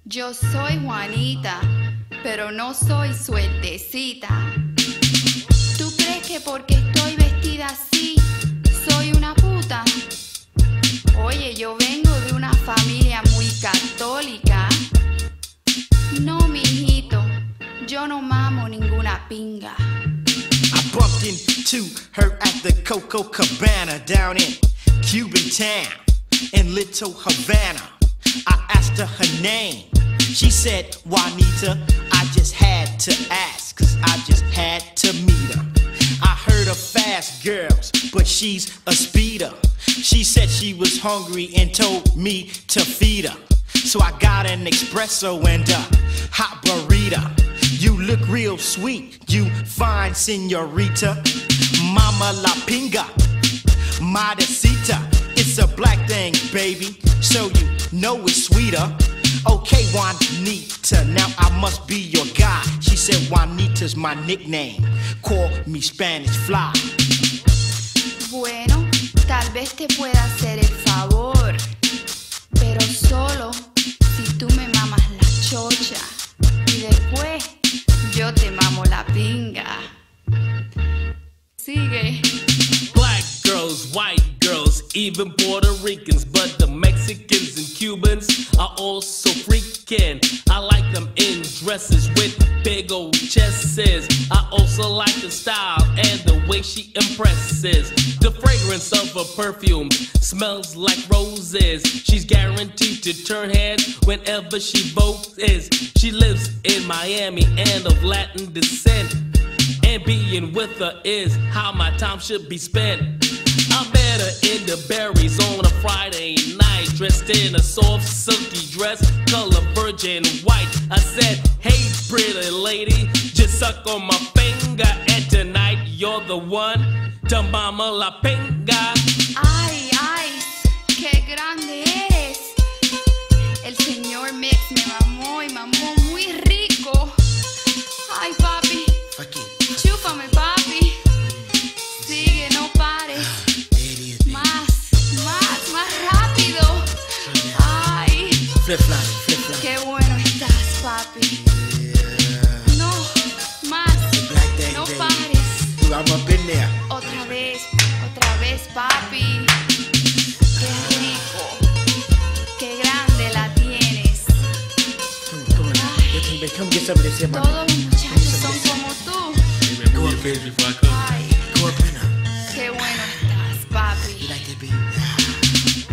Yo soy Juanita, pero no soy suertecita. ¿Tú crees que porque estoy vestida así soy una puta? Oye, yo vengo de una familia muy católica. No, mijito, yo no mamo ninguna pinga. I bumped into her at the Coco Cabana down in Cuban town in Little Havana. I asked her her name. She said, Juanita. I just had to ask, cause I just had to meet her. I heard of fast girls, but she's a speeder. She said she was hungry and told me to feed her. So I got an espresso and a hot burrito. You look real sweet, you fine señorita. Mama la pinga, modesita. It's a black thing, baby, so you know it's sweeter. Okay, Juanita, now I must be your guy. She said Juanita's my nickname. Call me Spanish Fly. Bueno, tal vez te pueda hacer el favor, pero solo si tú me mamas la chocha y después yo te mamo la pinga. Sigue. Black girls, white girls, even Puerto Ricans, but the Mexicans and Cubans are also freaking. I like them in dresses with big old chests. I also like the style and the way she impresses. The fragrance of her perfume smells like roses. She's guaranteed to turn heads whenever she votes. She lives in Miami and of Latin descent, and being with her is how my time should be spent. I met her in the berries on a Friday night, dressed in a soft silky dress, color virgin white. I said, hey pretty lady, just suck on my finger, and tonight you're the one to mama la pinga. Ay, ay, qué grande eres. El señor Mix me mamó y mamó muy rico. Ay, papi, chúpame, papi. Sigue, no pares. Más rápido. Ay, Flip flop, flip flop. qué bueno estás, papi. No, más. No pares. I'm up in there. Otra vez, papi. Qué rico. Qué grande la tienes. Come on, come get some of this here, man. Todos los muchachos son como tú. Remember your face before I come. Ay, Go up in there. qué bueno estás, papi. You like that, baby?